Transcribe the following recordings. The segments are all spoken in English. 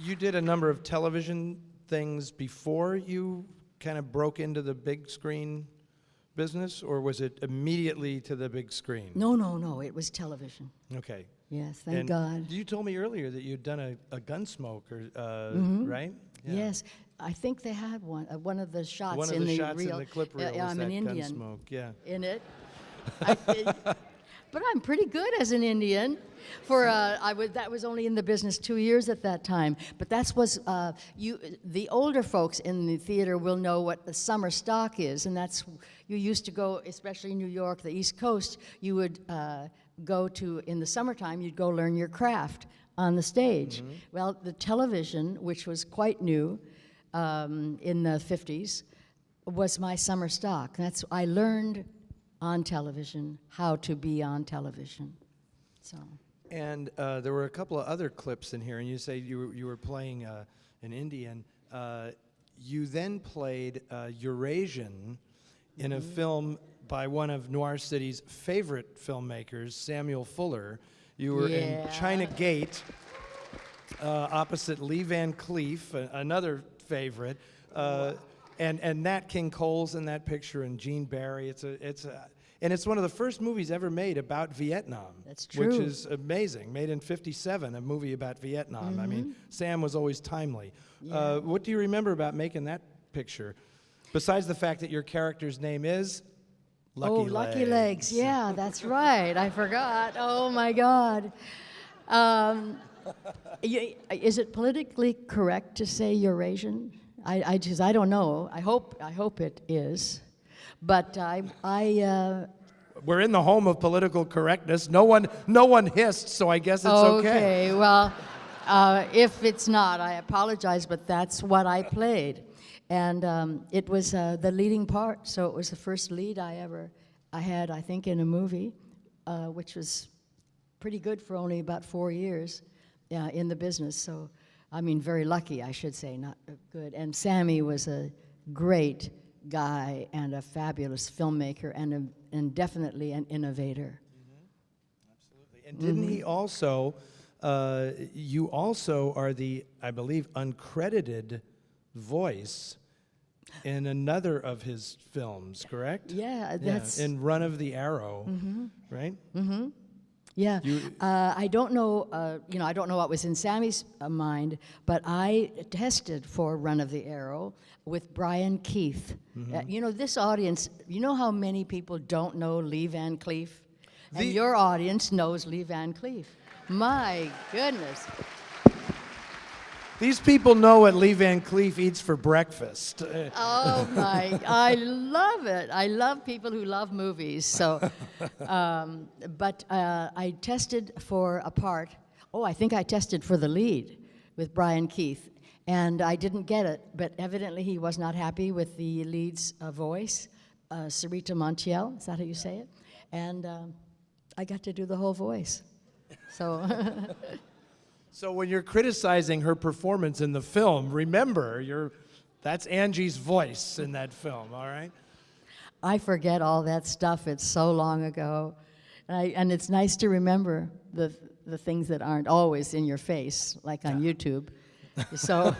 You did a number of television things before you kind of broke into the big screen business, or was it immediately to the big screen? No, it was television. Okay. Yes, thank And God. you told me earlier that you'd done a Gunsmoke, right? Yeah. Yes, I think they had one of the shots One of in the the shots reel. in the clip reel was I'm that an Indian Gunsmoke, yeah. in it. But I'm pretty good as an Indian. That was only in the business 2 years at that time. But the older folks in the theater will know what the summer stock is, and you used to go, especially in New York, the East Coast. You would go to in the summertime. You'd go learn your craft on the stage. Mm-hmm. Well, the television, which was quite new in the 50s, was my summer stock. I learned on television how to be on television. So. And there were a couple of other clips in here, and you say you were playing an Indian. You then played Eurasian in a film by one of Noir City's favorite filmmakers, Samuel Fuller. You were in China Gate, opposite Lee Van Cleef, another favorite, and Nat King Cole's in that picture, and Gene Barry. And it's one of the first movies ever made about Vietnam. That's true. Which is amazing. Made in '57, a movie about Vietnam. Mm-hmm. I mean, Sam was always timely. Yeah. What do you remember about making that picture? Besides the fact that your character's name is Lucky Legs. Lucky Legs. Yeah, that's right. I forgot. Oh, my God. Is it politically correct to say Eurasian? I don't know. I hope it is. But we're in the home of political correctness. No one hissed, so I guess it's okay. Okay, well, if it's not, I apologize, but that's what I played. And it was the leading part, so it was the first lead I had, I think, in a movie, which was pretty good for only about 4 years in the business. So, I mean, very lucky, I should say, not good. And Sammy was a great guy and a fabulous filmmaker and definitely an innovator. Mm-hmm. Absolutely. And didn't he also, you also are the, I believe, uncredited voice in another of his films, correct? Yeah, that's... in Run of the Arrow, right? Mm-hmm. Yeah, I don't know, I don't know what was in Sammy's mind, but I tested for Run of the Arrow with Brian Keith. Mm-hmm. This audience, you know how many people don't know Lee Van Cleef? And your audience knows Lee Van Cleef. My goodness. These people know what Lee Van Cleef eats for breakfast. Oh my, I love it. I love people who love movies. So, but I tested for a part. Oh, I think I tested for the lead with Brian Keith. And I didn't get it, but evidently he was not happy with the lead's voice, Sarita Montiel, is that how you say it? And I got to do the whole voice. So... So when you're criticizing her performance in the film, remember, that's Angie's voice in that film, all right? I forget all that stuff. It's so long ago. And it's nice to remember the things that aren't always in your face, like on YouTube. So...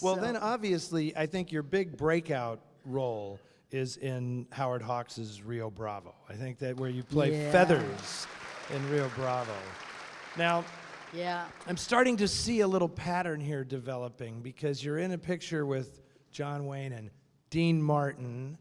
Well, then obviously, I think your big breakout role is in Howard Hawks' Rio Bravo. I think that where you play Feathers in Rio Bravo. Now, I'm starting to see a little pattern here developing because you're in a picture with John Wayne and Dean Martin,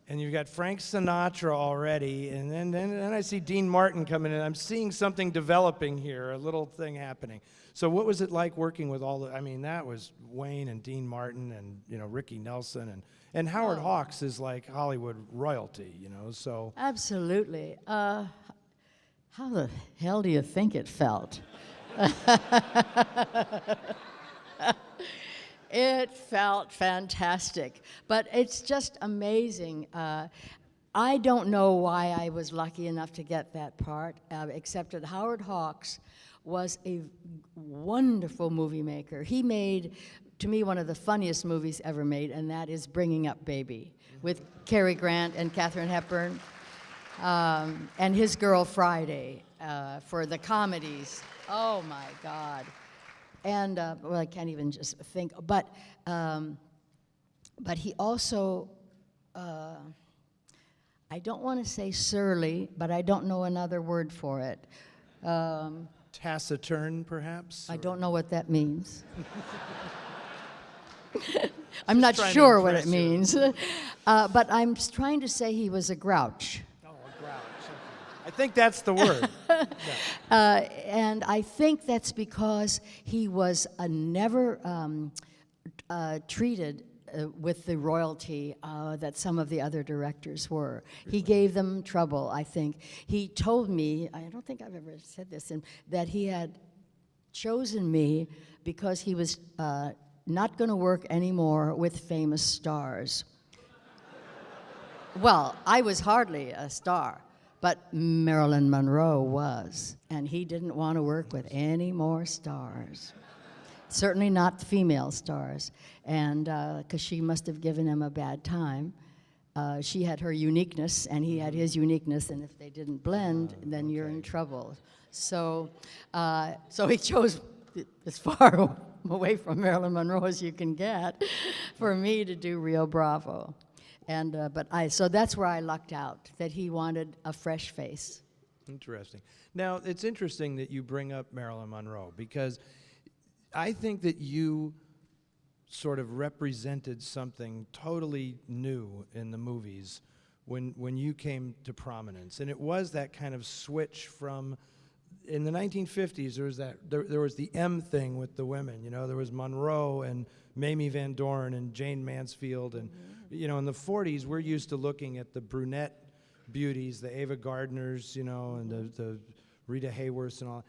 and you've got Frank Sinatra already, and then I see Dean Martin coming in. I'm seeing something developing here, a little thing happening. So what was it like working with that was Wayne and Dean Martin and, Ricky Nelson, and Howard Hawks is like Hollywood royalty, so. Absolutely. How the hell do you think it felt? It felt fantastic, but it's just amazing. I don't know why I was lucky enough to get that part, except that Howard Hawks was a wonderful movie maker. He made, to me, one of the funniest movies ever made, and that is Bringing Up Baby, with Cary Grant and Katharine Hepburn. And his girl Friday for the comedies. Oh my God! And well, I can't even just think. But he also, I don't want to say surly, but I don't know another word for it. Taciturn, perhaps? I don't know what that means. I'm not sure what it means. But I'm trying to say he was a grouch. Oh, a grouch. Okay. I think that's the word. And I think that's because he was never treated with the royalty that some of the other directors were. He gave them trouble, I think. He told me, I don't think I've ever said this, that he had chosen me because he was not going to work anymore with famous stars. Well, I was hardly a star, but Marilyn Monroe was, and he didn't want to work with any more stars. Certainly not female stars, and because she must have given him a bad time. She had her uniqueness, and he had his uniqueness, and if they didn't blend, then you're in trouble. So he chose as far away from Marilyn Monroe as you can get for me to do Rio Bravo. And so that's where I lucked out, that he wanted a fresh face. Interesting. Now, it's interesting that you bring up Marilyn Monroe, because I think that you sort of represented something totally new in the movies when you came to prominence. And it was that kind of switch from, in the 1950s, there was the M thing with the women. You know, there was Monroe and Mamie Van Doren and Jane Mansfield. And, you know, in the 40s, we're used to looking at the brunette beauties, the Ava Gardners, you know, and the Rita Hayworths and all.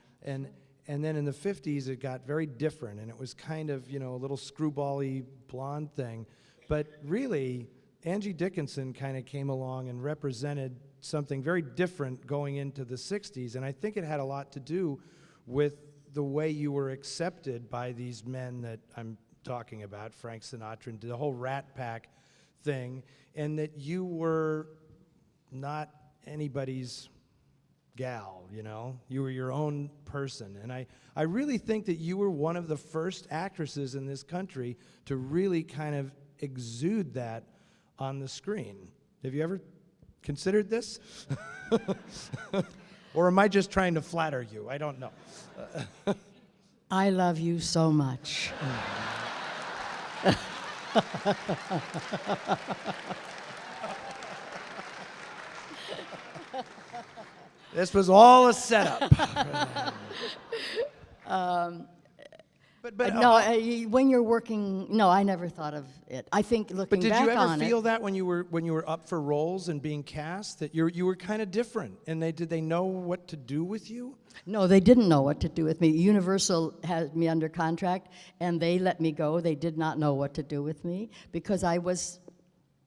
And then in the 50s, it got very different, and it was kind of, you know, a little screwball-y blonde thing. But really, Angie Dickinson kind of came along and represented something very different going into the 60s, and I think it had a lot to do with the way you were accepted by these men that I'm talking about, Frank Sinatra, and the whole Rat Pack thing, and that you were not anybody's gal, you know? You were your own person. And I really think that you were one of the first actresses in this country to really kind of exude that on the screen. Have you ever considered this? Or am I just trying to flatter you? I don't know. I love you so much. This was all a setup. When you're working, no, I never thought of it. I think looking back on it. But did you ever feel that when you were up for roles and being cast, that you were kind of different, and did they know what to do with you? No, they didn't know what to do with me. Universal had me under contract, and they let me go. They did not know what to do with me because I was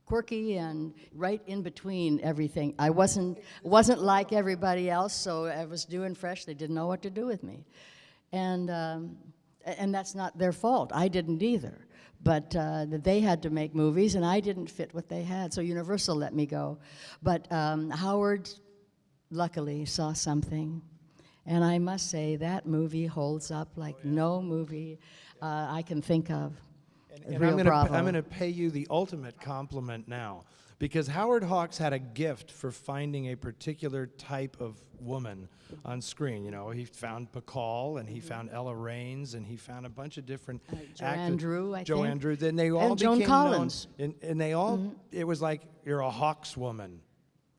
quirky and right in between everything. I wasn't like everybody else, so I was new and fresh. They didn't know what to do with me, and that's not their fault. I didn't either. But they had to make movies, and I didn't fit what they had, so Universal let me go. But Howard, luckily, saw something, and I must say that movie holds up like no movie I can think of. And I'm going to pay you the ultimate compliment now, because Howard Hawks had a gift for finding a particular type of woman on screen. You know, he found Bacall, and he found Ella Raines, and he found a bunch of different Joanne Drew, I think. Joanne Drew. Then they all Joan became Collins. known, and they all. It was like, you're a Hawks woman,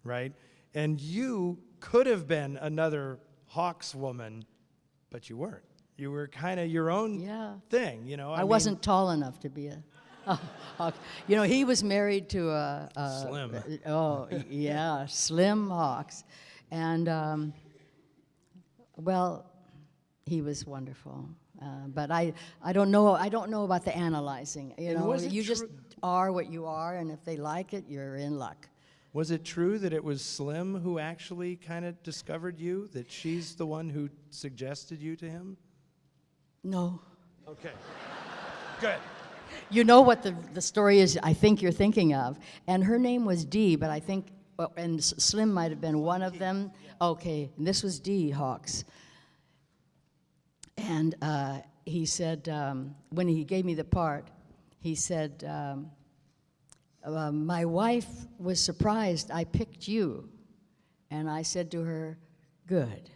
right? And you could have been another Hawks woman, but you weren't. You were kind of your own thing, you know. I wasn't tall enough to be a Hawk. You know, he was married to a Slim. Slim Hawks, and well, he was wonderful. But I don't know about the analyzing. You know, you just are what you are, and if they like it, you're in luck. Was it true that it was Slim who actually kind of discovered you? That she's the one who suggested you to him? No. Okay. Good. You know what the story is I think you're thinking of. And her name was Dee, but I think and Slim might have been one of them. Okay, and this was D. Hawks. And he said, when he gave me the part, he said, my wife was surprised I picked you. And I said to her, good.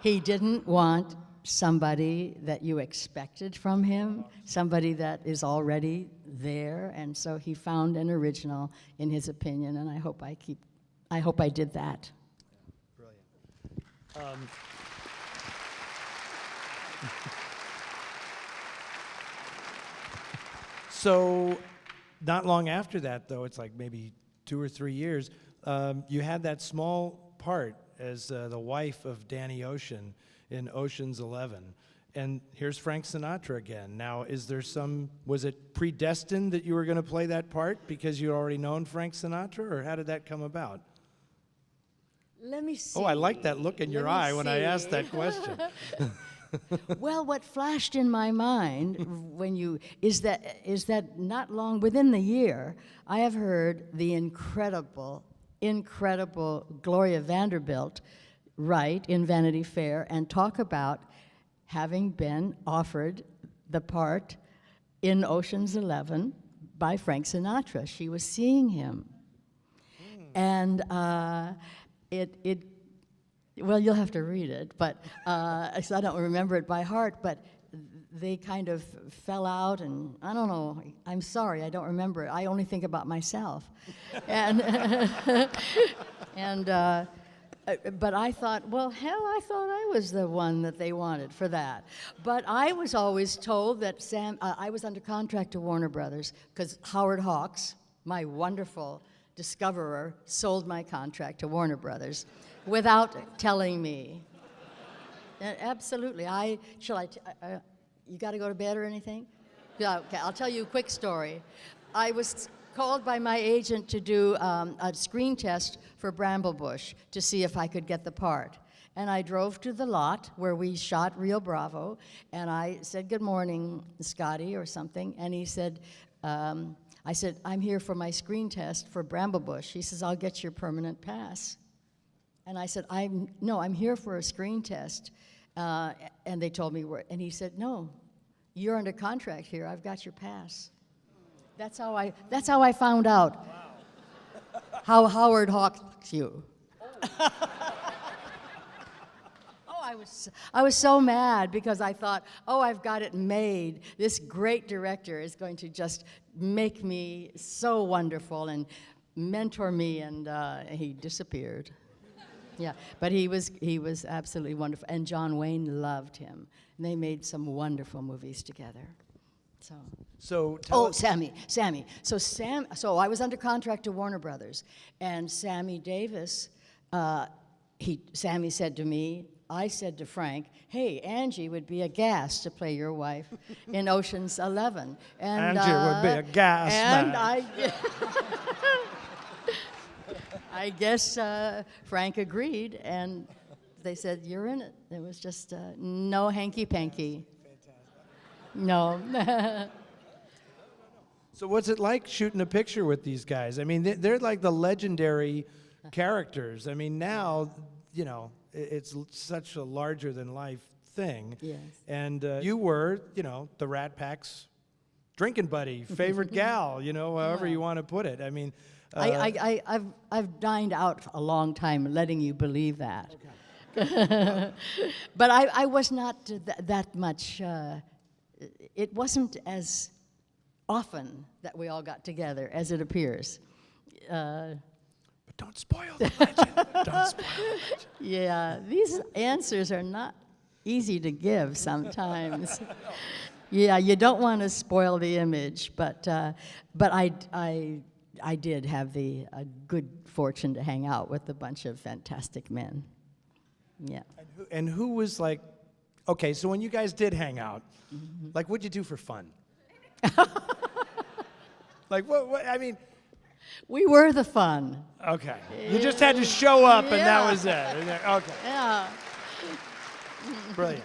He didn't want somebody that you expected from him, somebody that is already there, and so he found an original in his opinion, and I hope I did that. Brilliant. So, not long after that, though, it's like maybe 2 or 3 years, you had that small part as the wife of Danny Ocean in Ocean's 11. And here's Frank Sinatra again. Now, was it predestined that you were going to play that part because you'd already known Frank Sinatra, or how did that come about? Let me see. Oh, I like that look in your eye when I asked that question. Well, what flashed in my mind is that not long within the year, I have heard the incredible Gloria Vanderbilt write in Vanity Fair and talk about having been offered the part in Ocean's 11 by Frank Sinatra. She was seeing him. And well, you'll have to read it, but so I don't remember it by heart, but they kind of fell out, and I don't know, I'm sorry, I don't remember it. I only think about myself. And, but I thought, well, hell, I thought I was the one that they wanted for that. But I was always told that I was under contract to Warner Brothers, because Howard Hawks, my wonderful discoverer, sold my contract to Warner Brothers without telling me. Absolutely. You got to go to bed or anything? Yeah, okay, I'll tell you a quick story. I was called by my agent to do a screen test for Bramblebush to see if I could get the part. And I drove to the lot where we shot Rio Bravo, and I said, good morning, Scotty, or something. And he said, I said, I'm here for my screen test for Bramblebush. He says, I'll get your permanent pass. And I said, I'm here for a screen test. And they told me where, and he said, no, you're under contract here. I've got your pass. That's how I found out how Howard Hawks you. I was so mad because I thought, oh, I've got it made. This great director is going to just make me so wonderful and mentor me, and he disappeared. Yeah, but he was absolutely wonderful, and John Wayne loved him. And they made some wonderful movies together. Sammy. So I was under contract to Warner Brothers, and Sammy Davis, Sammy said to me, I said to Frank, hey, Angie would be a gas to play your wife in Ocean's 11. And, Angie would be a gas, and man. I guess Frank agreed, and they said, you're in it. It was just no hanky-panky. No. So what's it like shooting a picture with these guys? I mean, they're like the legendary characters. I mean, now, you know, it's such a larger-than-life thing. Yes. And you were, you know, the Rat Pack's drinking buddy, favorite gal, you know, however you want to put it. I mean... I've dined out a long time letting you believe that. Okay. But I was not that much, it wasn't as often that we all got together as it appears. But don't spoil the legend. Don't spoil the legend. Yeah, these answers are not easy to give sometimes. Yeah, you don't want to spoil the image, but I did have the good fortune to hang out with a bunch of fantastic men. Yeah. And who was like, okay, so when you guys did hang out, like, what'd you do for fun? Like, what, I mean... We were the fun. Okay. You just had to show up, and that was it. Okay. Yeah. Brilliant.